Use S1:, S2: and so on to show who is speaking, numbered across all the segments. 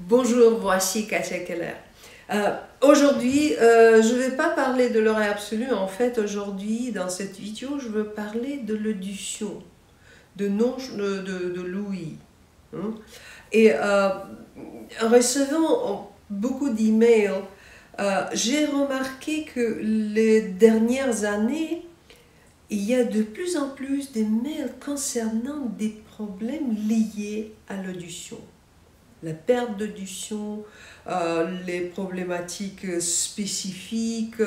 S1: Bonjour, voici Katia Keller. Aujourd'hui, je ne vais pas parler de l'oreille absolue. En fait, aujourd'hui, dans cette vidéo, je veux parler de l'audition, de l'ouïe. Hein. Et en recevant beaucoup d'emails, j'ai remarqué que les dernières années, il y a de plus en plus de mails concernant des problèmes liés à l'audition. La perte d'audition, les problématiques spécifiques,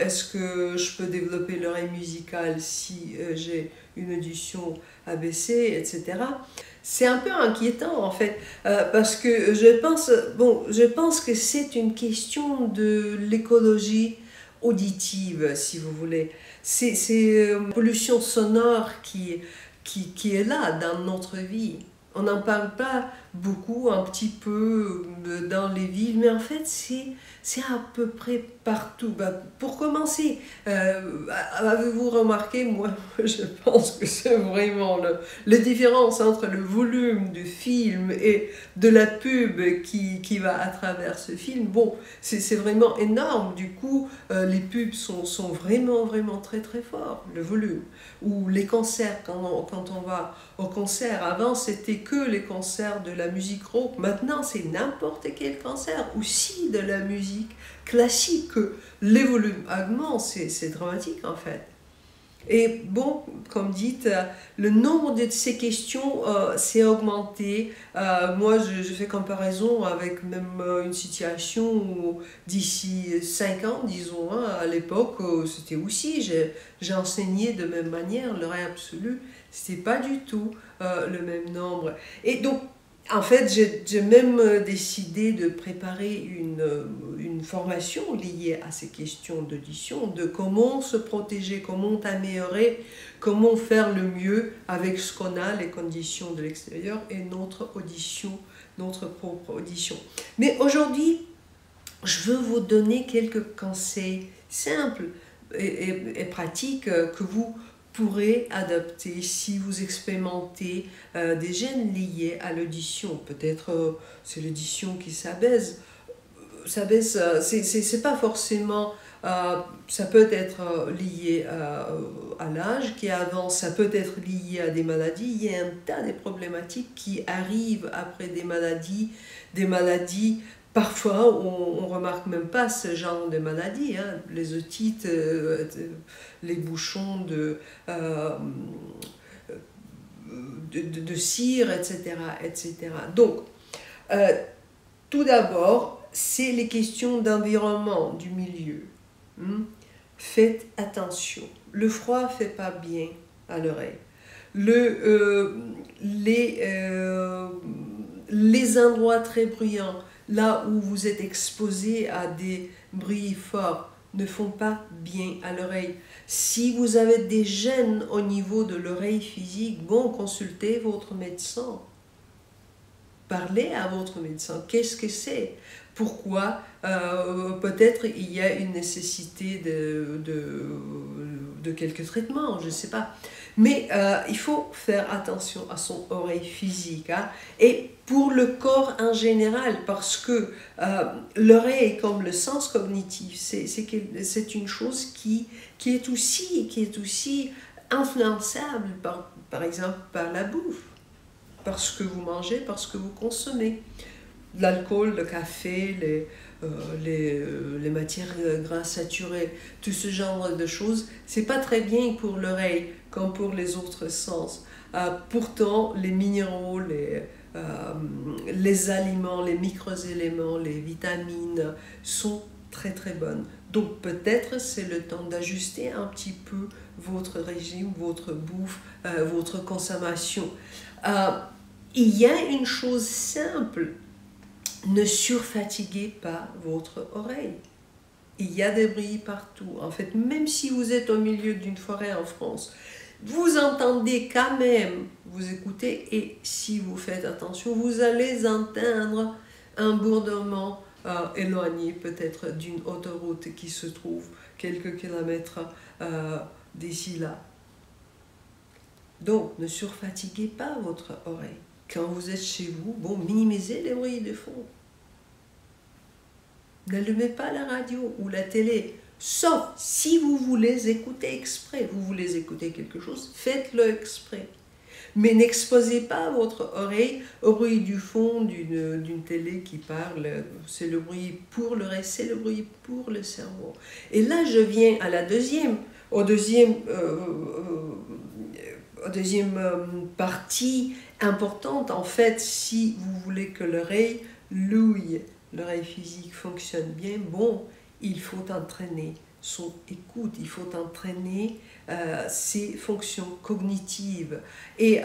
S1: est-ce que je peux développer l'oreille musicale si j'ai une audition abaissée, etc. C'est un peu inquiétant en fait, parce que je pense que c'est une question de l'écologie auditive, si vous voulez. C'est une pollution sonore qui est là dans notre vie. On n'en parle pas beaucoup, un petit peu dans les villes, mais en fait, c'est à peu près partout. Pour commencer, avez-vous remarqué, moi, je pense que c'est vraiment la différence entre le volume du film et de la pub qui va à travers ce film. Bon, c'est vraiment énorme. Du coup, les pubs sont vraiment très forts, le volume. Ou les concerts, quand on va au concert, avant c'était que les concerts de la musique rock, maintenant c'est n'importe quel concert, aussi de la musique classique, les volumes augmentent, c'est dramatique en fait. Et bon, comme dit, le nombre de ces questions s'est augmenté. Moi, je fais comparaison avec même une situation où d'ici 5 ans, disons, hein, à l'époque, c'était aussi, j'ai enseigné de même manière, l'oreille absolue, c'était pas du tout le même nombre. Et donc, en fait, j'ai même décidé de préparer une formation liée à ces questions d'audition, de comment se protéger, comment améliorer, comment faire le mieux avec ce qu'on a, les conditions de l'extérieur et notre audition, notre propre audition. Mais aujourd'hui, je veux vous donner quelques conseils simples et pratiques que vous pourrez adapter si vous expérimentez des gènes liés à l'audition. Peut-être c'est l'audition qui s'abaisse. C'est pas forcément, ça peut être lié à l'âge qui avance, ça peut être lié à des maladies. Il y a un tas de problématiques qui arrivent après des maladies. Parfois, on ne remarque même pas ce genre de maladie, hein. Les otites, les bouchons de cire, etc. Donc, tout d'abord, c'est les questions d'environnement, du milieu. Faites attention. Le froid ne fait pas bien à l'oreille. Les endroits très bruyants, là où vous êtes exposé à des bruits forts, ne font pas bien à l'oreille. Si vous avez des gènes au niveau de l'oreille physique, bon, consultez votre médecin. Parlez à votre médecin. Qu'est-ce que c'est? Pourquoi? Peut-être il y a une nécessité de quelques traitements, je ne sais pas. Mais il faut faire attention à son oreille physique, hein, et pour le corps en général, parce que l'oreille, comme le sens cognitif, c'est une chose qui est aussi influençable, par exemple, par la bouffe. Parce que vous mangez, parce que vous consommez. L'alcool, le café, les matières grasses saturées, tout ce genre de choses, c'est pas très bien pour l'oreille, comme pour les autres sens. Pourtant, les minéraux, les aliments, les micro-éléments, les vitamines sont très bonnes. Donc peut-être c'est le temps d'ajuster un petit peu votre régime, votre bouffe, votre consommation. Il y a une chose simple, ne surfatiguez pas votre oreille. Il y a des bruits partout. En fait, même si vous êtes au milieu d'une forêt en France, vous entendez quand même, vous écoutez, et si vous faites attention, vous allez entendre un bourdonnement éloigné peut-être d'une autoroute qui se trouve quelques kilomètres d'ici là. Donc, ne surfatiguez pas votre oreille. quand vous êtes chez vous, bon, minimisez les bruits de fond. N'allumez pas la radio ou la télé, sauf si vous voulez écouter exprès. Vous voulez écouter quelque chose, faites-le exprès. Mais n'exposez pas votre oreille au bruit du fond d'une télé qui parle. C'est le bruit pour l'oreille, c'est le bruit pour le cerveau. Et là, je viens à la deuxième partie importante. En fait, si vous voulez que l'oreille physique fonctionne bien, bon, il faut entraîner son écoute, il faut entraîner ses fonctions cognitives. Et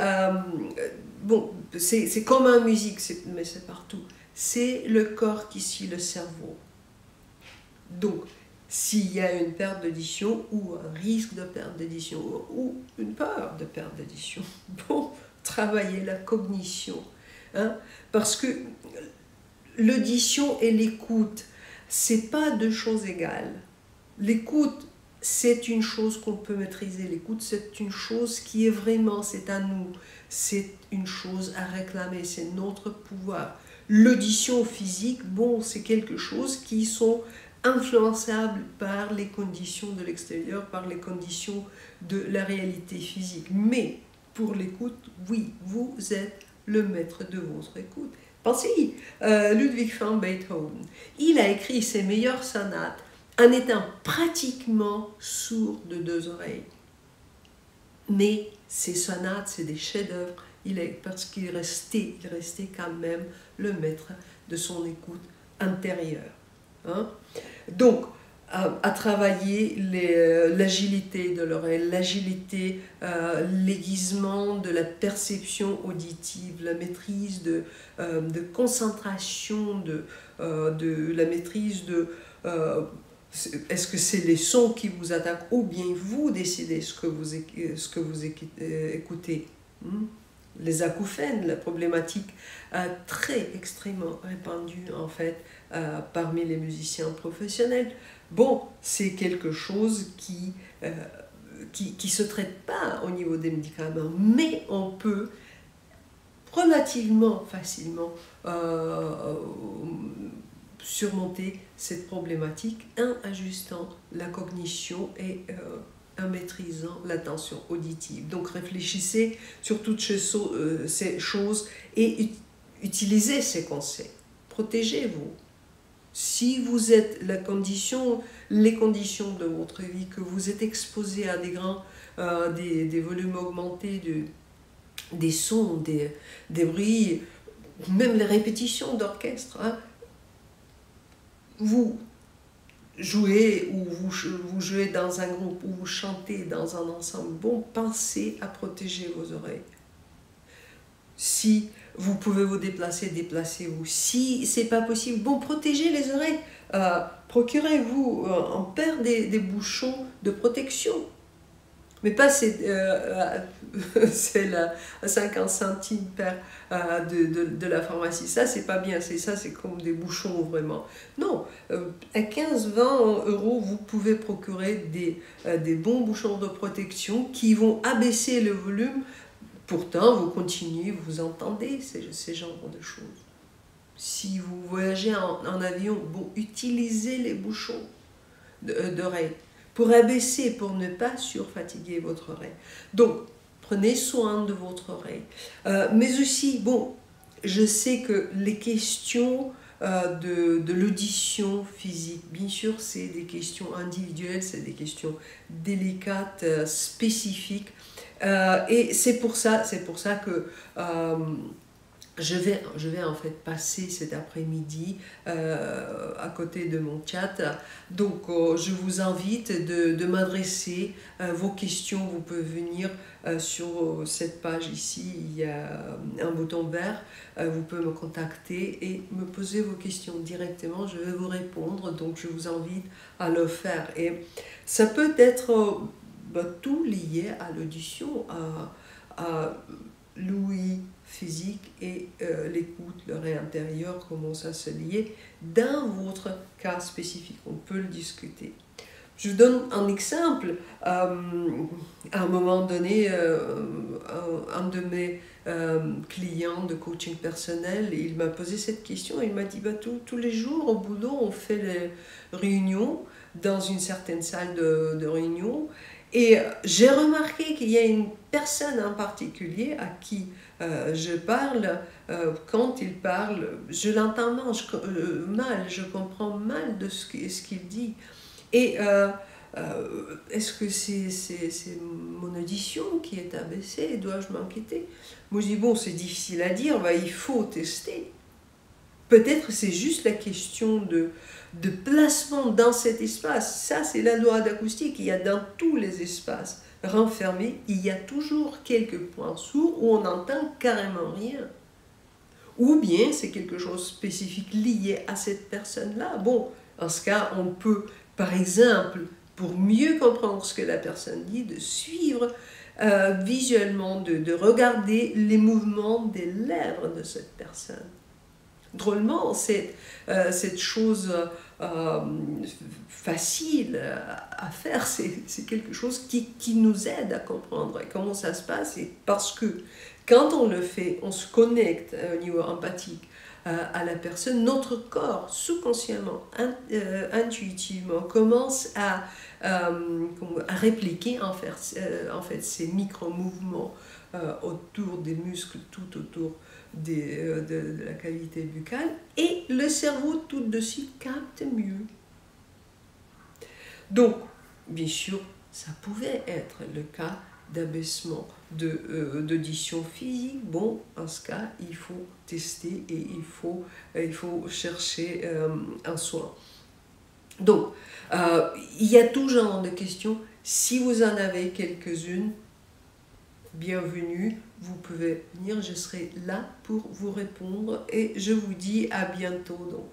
S1: bon, c'est comme en musique, mais c'est partout. C'est le corps qui suit le cerveau. Donc, s'il y a une perte d'audition ou un risque de perte d'audition ou une peur de perte d'audition, bon, travaillez la cognition. Hein, parce que l'audition et l'écoute, c'est pas deux choses égales. L'écoute, c'est une chose qu'on peut maîtriser. L'écoute, c'est une chose qui est vraiment, c'est à nous. C'est une chose à réclamer, c'est notre pouvoir. L'audition physique, bon, c'est quelque chose qui sont influençables par les conditions de l'extérieur, par les conditions de la réalité physique. Mais pour l'écoute, oui, vous êtes le maître de votre écoute. Pensez, Ludwig van Beethoven, il a écrit ses meilleures sonates en étant pratiquement sourd de deux oreilles. Mais ces sonates, c'est des chefs-d'œuvre, parce qu'il restait quand même le maître de son écoute intérieure. Hein? Donc, à travailler l'agilité de l'oreille, l'agilité, l'aiguisement de la perception auditive, la maîtrise de concentration, la maîtrise de... est-ce que c'est les sons qui vous attaquent ou bien vous décidez ce que vous écoutez. Les acouphènes, la problématique très extrêmement répandue en fait parmi les musiciens professionnels. Bon, c'est quelque chose qui se traite pas au niveau des médicaments, mais on peut relativement facilement surmonter cette problématique en ajustant la cognition et en maîtrisant l'attention auditive. Donc réfléchissez sur toutes ces choses et utilisez ces conseils. Protégez-vous. Si vous êtes les conditions de votre vie, que vous êtes exposé à des volumes augmentés des sons, des bruits, même les répétitions d'orchestre, hein, vous jouez ou vous jouez dans un groupe ou vous chantez dans un ensemble, bon, pensez à protéger vos oreilles. Si vous pouvez vous déplacer, déplacez-vous. Si c'est pas possible, bon, protégez les oreilles. Procurez-vous en paire des bouchons de protection. Mais pas c'est la 50 centimes de la pharmacie. Ça, c'est pas bien. C'est comme des bouchons, vraiment. Non, à 15-20 euros, vous pouvez procurer des bons bouchons de protection qui vont abaisser le volume. Pourtant, vous continuez, vous entendez ces genres de choses. Si vous voyagez en avion, bon, utilisez les bouchons d'oreille pour abaisser, pour ne pas surfatiguer votre oreille. Donc, prenez soin de votre oreille. Mais aussi, bon, je sais que les questions de l'audition physique, bien sûr, c'est des questions individuelles, c'est des questions délicates, spécifiques. Et c'est pour ça que je vais en fait passer cet après-midi à côté de mon chat. Donc je vous invite de m'adresser vos questions. Vous pouvez venir sur cette page ici, il y a un bouton vert. Vous pouvez me contacter et me poser vos questions directement. Je vais vous répondre, donc je vous invite à le faire. Et ça peut être tout lié à l'audition, à l'ouïe physique et l'écoute, l'oreille intérieure, comment ça se lier dans votre cas spécifique. On peut le discuter. Je donne un exemple. À un moment donné, un de mes clients de coaching personnel, il m'a posé cette question. Il m'a dit, bah, tous les jours au boulot, on fait les réunions dans une certaine salle de réunion. Et j'ai remarqué qu'il y a une personne en particulier à qui je parle. Quand il parle, je l'entends mal, je comprends mal de ce qu'il dit. Et est-ce que c'est mon audition qui est abaissée? Dois-je m'inquiéter? Moi, je dis, bon, c'est difficile à dire, bah, il faut tester. Peut-être c'est juste la question de placement dans cet espace. Ça, c'est la loi d'acoustique. Il y a dans tous les espaces renfermés, il y a toujours quelques points sourds où on n'entend carrément rien. Ou bien c'est quelque chose de spécifique lié à cette personne-là. Bon, en ce cas, on peut, par exemple, pour mieux comprendre ce que la personne dit, de suivre visuellement, de regarder les mouvements des lèvres de cette personne. Drôlement, cette chose facile à faire, c'est quelque chose qui nous aide à comprendre. Et comment ça se passe? C'est parce que quand on le fait, on se connecte au niveau empathique à la personne, notre corps, sous-consciemment, intuitivement, commence à répliquer en fait ces micro-mouvements autour des muscles, tout autour de la cavité buccale, et le cerveau tout de suite capte mieux. Donc, bien sûr, ça pouvait être le cas d'abaissement d'audition physique. Bon, en ce cas, il faut tester et il faut chercher un soin. Donc, il y a tout genre de questions. Si vous en avez quelques-unes, bienvenue, vous pouvez venir, je serai là pour vous répondre et je vous dis à bientôt. Donc.